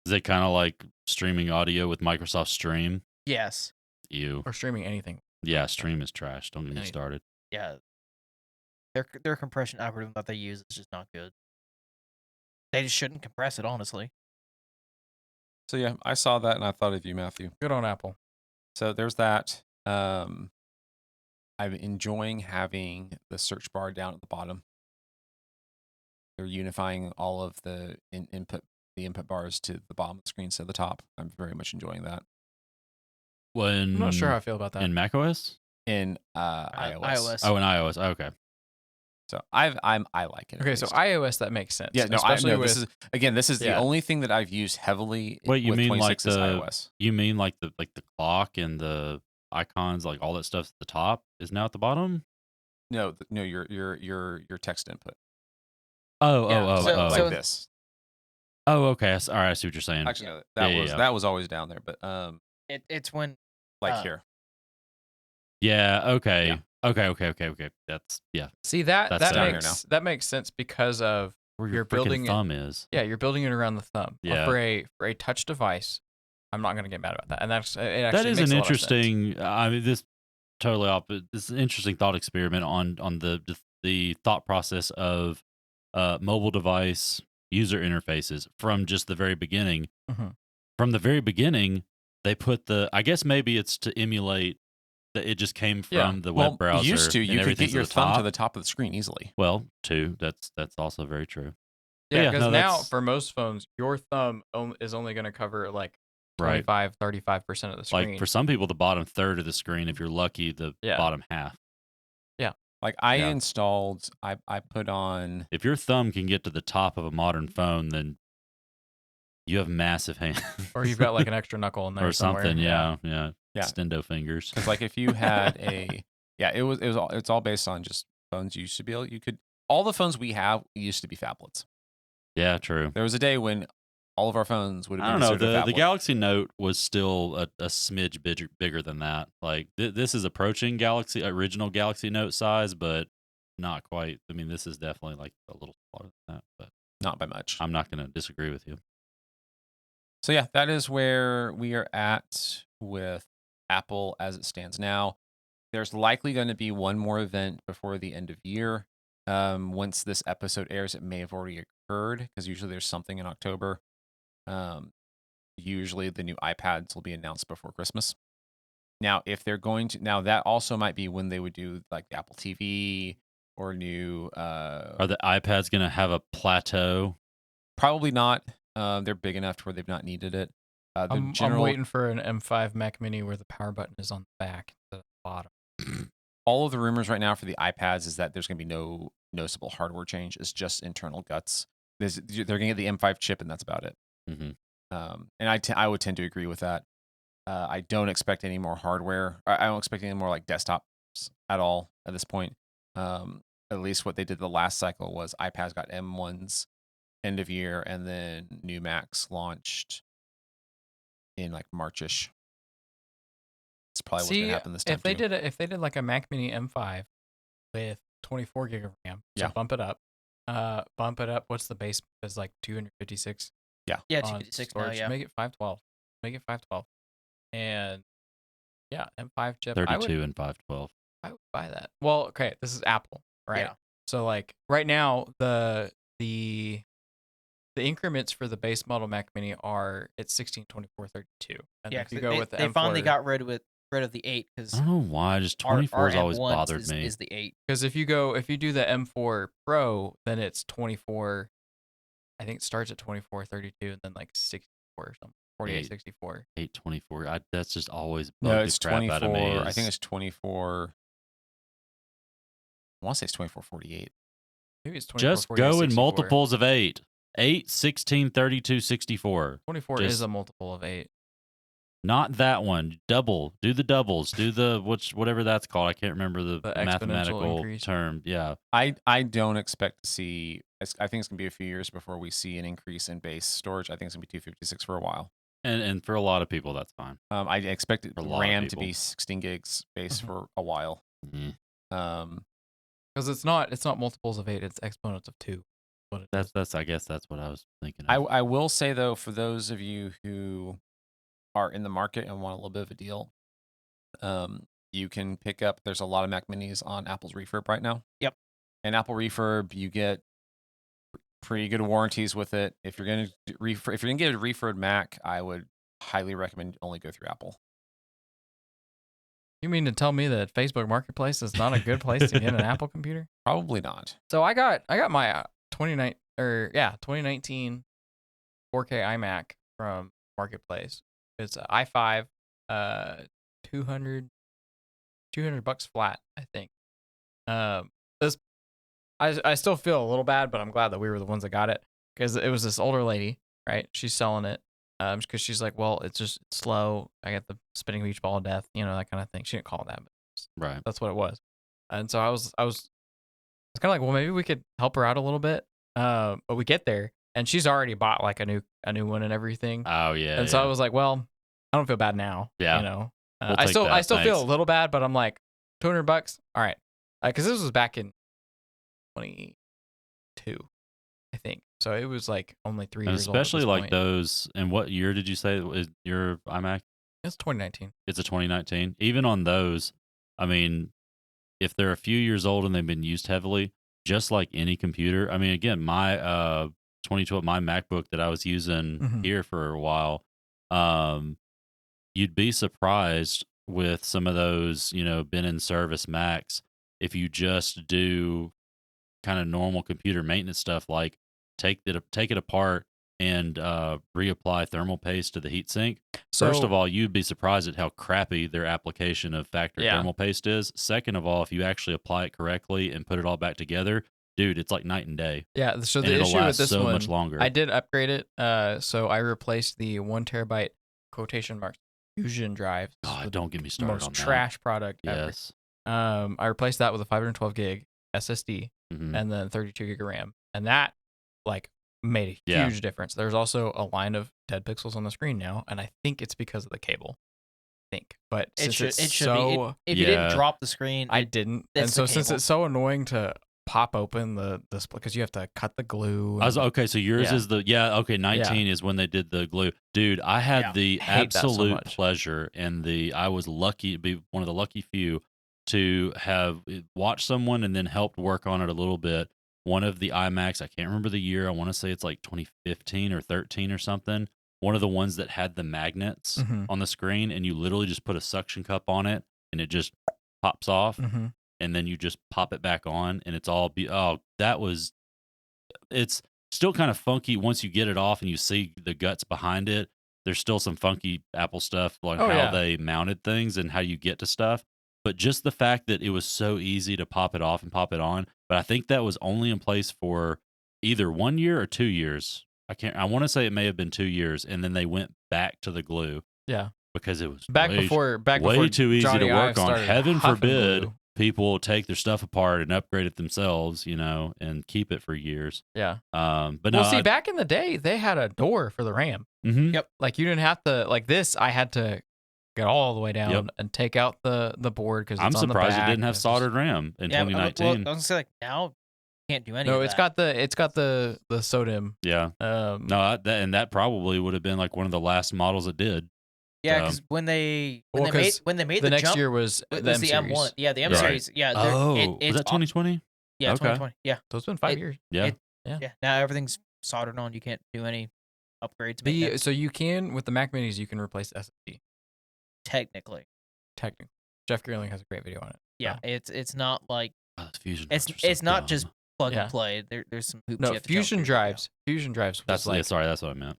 Is it kind of like streaming audio with Microsoft Stream? Yes. Ew. Or streaming anything. Yeah, Stream is trash. Don't get me Nice. started. Yeah. Their compression algorithm that they use is just not good. They just shouldn't compress it, honestly. So yeah, I saw that and I thought of you, Matthew. Good on Apple. So there's that. I'm enjoying having the search bar down at the bottom. They're unifying all of the input bars to the bottom of the screen instead of the top. I'm very much enjoying that. I'm not sure how I feel about that. In macOS? In iOS. iOS. Oh, in iOS. Oh, okay. So I like it. Okay, so iOS, that makes sense. yeah, no, especially with, this is the Yeah. only thing that I've used heavily. Wait, you with mean 26 like is the iOS? You mean like the clock and the icons, like all that stuff's at the top is now at the bottom? No, your text input. Oh, Yeah, oh, oh, so- oh. Like so- this. Oh, okay. All right, I see what you're saying. Actually, no, Yeah. that was always down there, but It's when like here. Yeah, okay. Yeah. Okay. That's see that That's down here that makes sense because of where You're your building freaking it- thumb is. you're building it around the thumb. But Yeah. for a touch device, I'm not going to get mad about that. And that's it actually That is makes an a lot of sense. interesting. I mean, this totally off. But this is an interesting thought experiment on the thought process of mobile device user interfaces from just the very beginning. Mhm. From the very beginning, they put I guess maybe it's to emulate that it just came from Yeah. the web browser. Used to, and you could everything's get your at the thumb to top. the top of the screen easily. Well, too. That's also very true. Yeah, Yeah, because no, now that's- for most phones, your thumb is only going to cover like Right. 35% of the screen. Like for some people, the bottom third of the screen. If you're lucky, the Yeah. bottom half. Like I Yeah. installed, I put on. If your thumb can get to the top of a modern phone, then you have massive hands. or you've got like an extra knuckle in there or somewhere. something. Yeah. Yeah. Stendo fingers. Because like if you had it's all based on just phones you used to be able. You could all the phones we have used to be phablets. Yeah, true. There was a day when all of our phones would have I been don't know. considered a The phablet. Galaxy Note was still a smidge bigger than that. Like this is approaching original Galaxy Note size, but not quite. I mean, this is definitely like a little smaller than that. But Not by much. I'm not going to disagree with you. So yeah, that is where we are at with Apple as it stands now. There's likely going to be one more event before the end of year. Once this episode airs, it may have already occurred because usually there's something in October. Usually the new iPads will be announced before Christmas. Now, if they're going to, now that also might be when they would do like the Apple TV or new. Are the iPads going to have a plateau? Probably not. They're big enough to where they've not needed it. I'm waiting for an M5 Mac Mini where the power button is on the back instead of the bottom. All of the rumors right now for the iPads is that there's going to be no noticeable hardware change. It's just internal guts. They're going to get the M5 chip, and that's about it. Mm-hmm. And I would tend to agree with that. I don't expect any more hardware. I don't expect any more like desktops at all at this point. At least what they did the last cycle was iPads got M1s end of year, and then new Macs launched in like Marchish. That's probably what's going to happen this time. If they did like a Mac Mini M5 with 24 gig of RAM, so Yeah. bump it up. What's the base? It's like 256. Yeah, on 256 now, storage. yeah. Make it 512. And yeah, M5 chip. 32 and 512. I would buy that. Well, okay, this is Apple, right? Yeah. So like right now, the increments for the base model Mac Mini are it's 16, 24, 32. And Yeah, if you 'cause go with the they finally M4, got rid of the 8 I because don't know why. Just 24 has always bothered me. is the 8. because if you do the M4 Pro, then it's 24. I think it starts at 24, 32, and then like 64 or something. 48, Eight. 64. 824. That's just always No, bugged it's the crap out of me. 24. I think it's 24. I want to say it's 2448. Maybe it's 24, just 48, go in 64. multiples of 8. 8, 16, 32, 64. 24 Just- is a multiple of 8. Not that one. Double. Do the doubles. Do the whatever that's called. I can't remember the The exponential mathematical increase. term. Yeah. I don't expect to see. I think it's gonna be a few years before we see an increase in base storage. I think it's gonna be 256 for a while. And for a lot of people, that's fine. I expect For a lot of RAM to people. be 16 gigs base Mhm. for a while. Mhm. Because it's not multiples of 8, it's exponents of 2. What it is. That's I guess that's what I was thinking I of. I will say though, for those of you who are in the market and want a little bit of a deal, you can pick up. There's a lot of Mac Minis on Apple's Refurb right now. Yep. And Apple Refurb, you get pretty good warranties with it. If you're gonna get a refurbed Mac, I would highly recommend only go through Apple. You mean to tell me that Facebook Marketplace is not a good place to get an Apple computer? Probably not. So I got my 2019 4K iMac from Marketplace. It's an i5, $200 flat, I think. This I still feel a little bad, but I'm glad that we were the ones that got it because it was this older lady, right? She's selling it, because she's like, well, it's just slow. I got the spinning beach ball of death, that kind of thing. She didn't call it that, but Right. that's what it was. And so I was kind of like, well, maybe we could help her out a little bit. But we get there, and she's already bought like a new one and everything. Oh yeah. And so I was like, well, I don't feel bad now. Yeah. We'll take I still that, feel a thanks. little bad, but I'm like, $200. All right, because this was back in 22, I think. So it was like only 3 And years old. especially at this like point. those. And what year did you say is your iMac? It's 2019. It's a 2019. Even on those, I mean, if they're a few years old and they've been used heavily, just like any computer. I mean, again, my 2012, my MacBook that I was using Mhm. here for a while, you'd be surprised with some of those, been in service Macs. If you just do kind of normal computer maintenance stuff, like take it apart and reapply thermal paste to the heatsink. First So- of all, you'd be surprised at how crappy their application of factory Yeah. thermal paste is. Second of all, if you actually apply it correctly and put it all back together, dude, it's like night and day. Yeah. So And the it'll issue with last this so one, much longer. I did upgrade it. So I replaced the 1 terabyte quotation marks Fusion drive. God, the don't get me started most on that. trash product ever. Yes. I replaced that with a 512 gig SSD Mhm. and then 32 gig of RAM, and that like made a Yeah. huge difference. There's also a line of dead pixels on the screen now, and I think it's because of the cable. But It since should it's it should so, be. If you didn't Yeah. drop the screen, I didn't, and That's so the since cable. it's so annoying to pop open the split because you have to cut the glue. I was okay. So yours Yeah. is okay. 19 is when they did the glue, dude. I had Yeah. the Hate that so absolute much. pleasure and I was lucky to be one of the lucky few to have watched someone and then helped work on it a little bit. One of the iMacs, I can't remember the year. I want to say it's like 2015 or 13 or something. One of the ones that had the magnets Mhm. on the screen, and you literally just put a suction cup on it, and it just pops off. Mm-hmm. And then you just pop it back on and it's all it's still kind of funky once you get it off and you see the guts behind it. There's still some funky Apple stuff like Oh, how yeah. they mounted things and how you get to stuff. But just the fact that it was so easy to pop it off and pop it on. But I think that was only in place for either 1 year or 2 years. I want to say it may have been 2 years, and then they went back to the glue Yeah. because it was Back way before too easy Johnny to Ive work on. started Heaven huffing forbid glue. people take their stuff apart and upgrade it themselves, and keep it for years. Yeah. But Well, no, see, back in the day, they had a door for the RAM. mhm. Yep. Like you didn't have to like this. I had to get all the way down Yep. and take out the board because I'm surprised it didn't have It's just- soldered RAM in yeah, well, I 2019. was gonna say like now you can't do any. No, of it's that. got the SODIMM. Yeah. No, that probably would have been like one of the last models it did. Yeah, So- because when they Well, 'cause made the the next jump, year was it the was the M M1. series. Yeah, the M Right. series. Yeah, Oh, it's was that 2020? Yeah, Okay. 2020. Yeah, So it's been 5 years. Yeah. yeah. Now everything's soldered on. You can't do any upgrades. Maintenance, So you can, with the Mac Minis, you can replace SSD. technically. Technically. Jeff Geerling has a great video on it. Yeah, it's not like Oh, those fusion it's drives are so it's not just dumb. plug Yeah. and play. There's some hoops. No, you have to jump Fusion through, drives. Fusion drives was That's like, sorry, that's what I meant.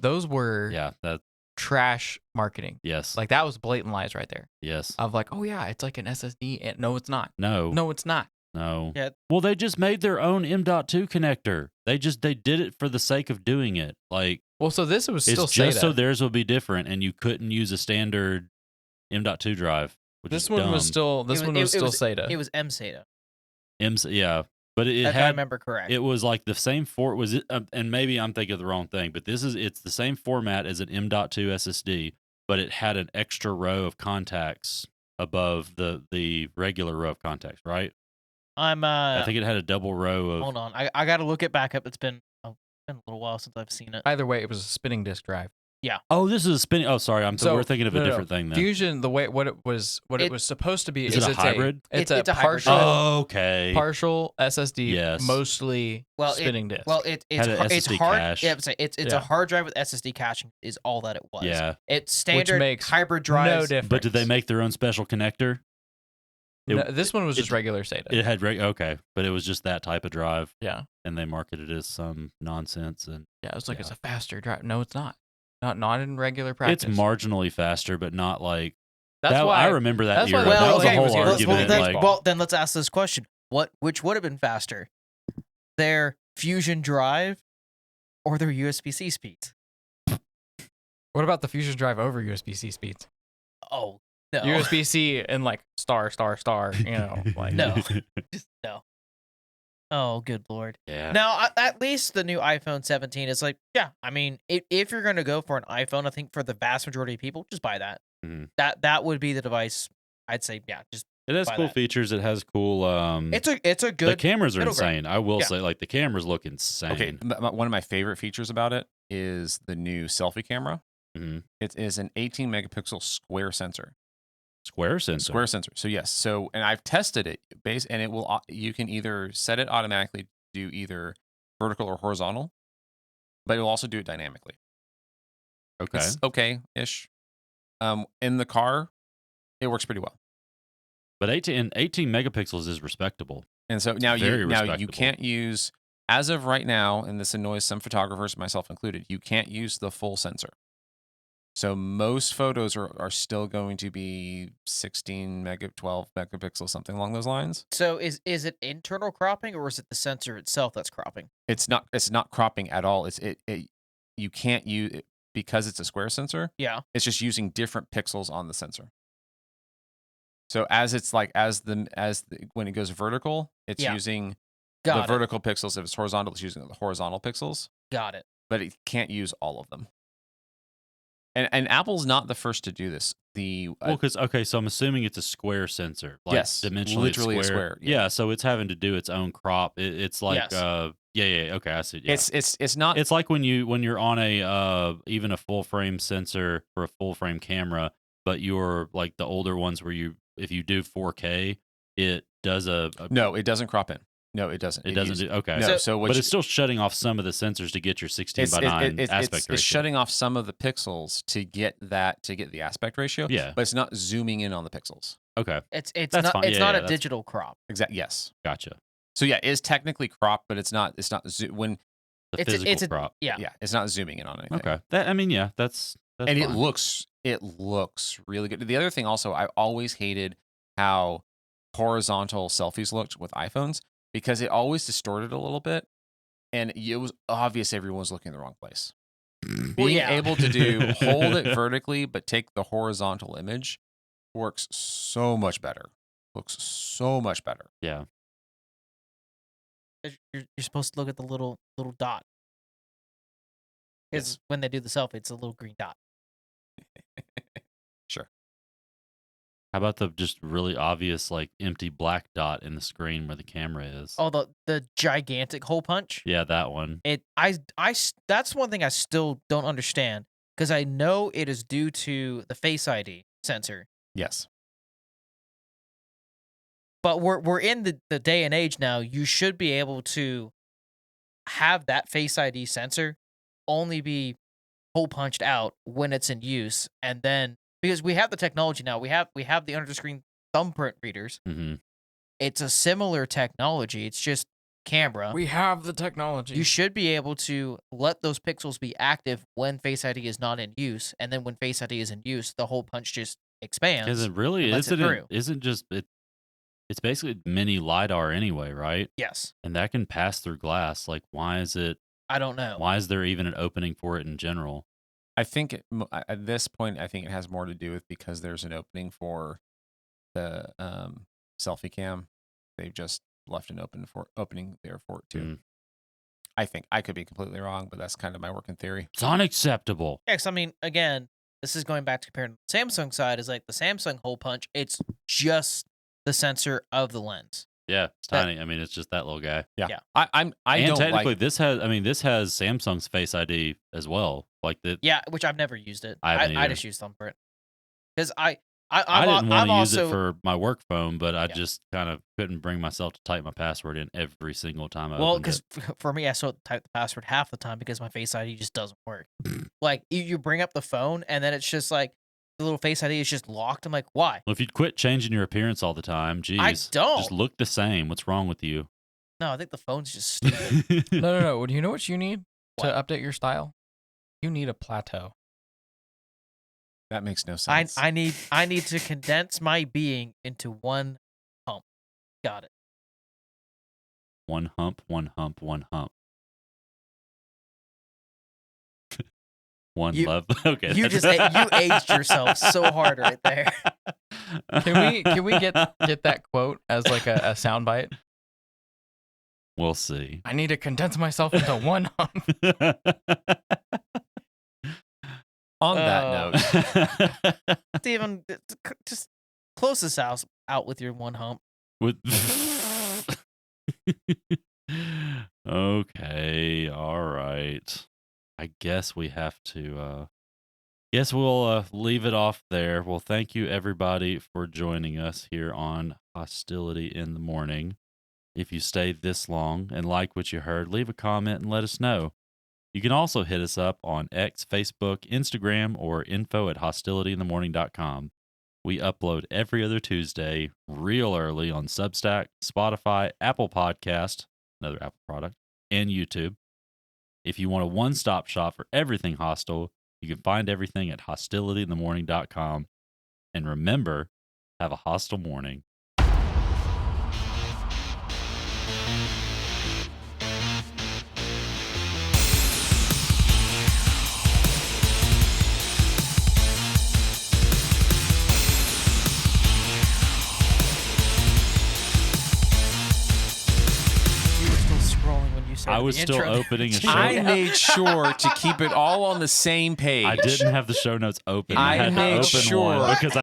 those were Yeah, that trash marketing. yes. Like that was blatant lies right there. yes. Of like, oh yeah, it's like an SSD. And no, it's not. No. No, it's not. No. Yeah. Well, they just made their own M.2 connector. They did it for the sake of doing it. Like Well, so this was still it's just SATA. so theirs will be different, and you couldn't use a standard M.2 drive. Which This is one dumb. was still. This one was still SATA. It was MSATA. Yeah, but it If I had. remember correct. It was like the same and maybe I'm thinking of the wrong thing, but it's the same format as an M.2 SSD, but it had an extra row of contacts above the regular row of contacts, right? I think it had a double row of. Hold on, I got to look it back up. It's been a little while since I've seen it. Either way, it was a spinning disk drive. Oh, this is a spinning. Oh, sorry, we're thinking of a different thing then. Fusion, what it was supposed to be Is is it a it's hybrid? It's It's a a hybrid. partial Okay. partial SSD, Yes. mostly spinning disk. Well, it's Had an it's SSD hard. cache. Yeah, it's Yeah. a hard drive with SSD caching is all that it was. Yeah. It's standard makes hybrid no drives. difference. But did they make their own special connector? No, this one was just it- regular SATA. It had okay, but it was just that type of drive, yeah, and they marketed it as some nonsense, and yeah. It was like Yeah. it's a faster drive. No, it's not. Not in regular practice. it's marginally faster, but not like That's that. why I remember that that's why era. the That was okay, a whole was here. argument. Well, then let's ask this question: which would have been faster, their Fusion drive or their USB-C speeds? What about the Fusion drive over USB-C speeds? Oh no, USB-C and like star. You know, like No. Just no. Oh, good lord. yeah. Now, at least the new iPhone 17 is like, yeah. I mean, if you're gonna go for an iPhone, I think for the vast majority of people, just buy that. Mhm. That would be the device. I'd say, yeah, just It has buy cool that. features. It has cool. it's a The good. cameras are middle ground. insane. I will Yeah. say, like the cameras look insane. Okay, one of my favorite features about it is the new selfie camera. Mhm. It is an 18 megapixel square sensor. Square sensor. Square sensor. So yes. So and I've tested it and it will. You can either set it automatically to do either vertical or horizontal, but it will also do it dynamically. Okay. It's okay-ish. In the car, it works pretty well. But 18 megapixels is respectable. And so now Very you respectable. can't use, as of right now, and this annoys some photographers, myself included, you can't use the full sensor. So most photos are still going to be 12 megapixels, something along those lines. So is it internal cropping or is it the sensor itself that's cropping? It's not cropping at all. You can't use it because it's a square sensor. Yeah. It's just using different pixels on the sensor. So as it's like when it goes vertical, it's Yeah. using Got the it. vertical pixels. If it's horizontal, it's using the horizontal pixels. Got it. But it can't use all of them. And Apple's not the first to do this. Well, because so I'm assuming it's a square sensor. Like Yes, dimensionally literally a square. square, yeah. Yeah, so it's having to do its own crop. It's like Yes. yeah. Okay, I see. Yeah. it's not. It's like when you're on a even a full frame sensor for a full frame camera, but you're like the older ones where if you do 4K, it does No, it doesn't crop in. No, it doesn't. it doesn't do okay. No, so but it's still shutting off some of the sensors to get your 16:9 aspect ratio. It's shutting off some of the pixels to get the aspect ratio. Yeah. But it's not zooming in on the pixels. Okay, It's That's not fine. it's Yeah, not yeah, a that's- digital crop. Exactly. Yes. gotcha. So yeah, it is technically cropped, but it's not when The It's physical a crop. yeah. it's not zooming in on anything. Okay, that's And it fine. looks really good. The other thing also, I always hated how horizontal selfies looked with iPhones because it always distorted a little bit, and it was obvious everyone was looking in the wrong place. Being yeah. able to hold it vertically but take the horizontal image works so much better. Looks so much better. Yeah. You're supposed to look at the little dot. Because when they do the selfie, it's a little green dot. Sure. How about the just really obvious like empty black dot in the screen where the camera is? Oh, the gigantic hole punch. Yeah, that one. That's one thing I still don't understand because I know it is due to the Face ID sensor. Yes. But we're in the day and age now. You should be able to have that Face ID sensor only be hole punched out when it's in use, and then because we have the technology now, we have the under the screen thumbprint readers. Mm-hmm. It's a similar technology. It's just camera. We have the technology. You should be able to let those pixels be active when Face ID is not in use, and then when Face ID is in use, the hole punch just expands. Because it really isn't just it. It's basically mini LiDAR anyway, right? Yes. And that can pass through glass. Like, why is it? I don't know. Why is there even an opening for it in general? I think at this point, I think it has more to do with because there's an opening for the selfie cam. They've just left an opening there for it too. Mm. I think I could be completely wrong, but that's kind of my working theory. It's unacceptable. Yeah, 'cause I mean, again, this is going back to comparing the Samsung side. Is like the Samsung hole punch. It's just the sensor of the lens. Yeah, it's tiny. I mean, it's just that little guy. Yeah. Yeah. I And don't technically, like. this has Samsung's Face ID as well. Like the Yeah, which I've never used it. I haven't I either. just use thumbprint because I didn't want to use also it for my work phone, but I Yeah. just kind of couldn't bring myself to type my password in every single time I well opened it. because for me I still type the password half the time because my Face ID just doesn't work. Like you bring up the phone and then it's just like the little Face ID is just locked. I'm like, why? Well, if you'd quit changing your appearance all the time, geez, I don't. just look the same. What's wrong with you? No, I think the phone's just stupid. No. Do you know what you need What? to update your style? You need a plateau. That makes no sense. I need to condense my being into one hump. Got it. One hump, one hump, one hump. One You- love. Okay, You that's- you aged yourself so hard right there. Can we get that quote as like a soundbite? We'll see. I need to condense myself into one hump. On that note, Steven, just close this house out with your one hump. With okay, all right. I guess we have to. Guess we'll leave it off there. Well, thank you everybody for joining us here on Hostility in the Morning. If you stayed this long and like what you heard, leave a comment and let us know. You can also hit us up on X, Facebook, Instagram, or info@hostilityinthemorning.com. We upload every other Tuesday, real early on Substack, Spotify, Apple Podcast, another Apple product, and YouTube. If you want a one-stop shop for everything hostile, you can find everything at hostilityinthemorning.com. And remember, have a hostile morning. You were still scrolling when you started I was the still intro. opening a show. I made sure to keep it all on the same page. I didn't have the show notes open. I had to made open sure. one because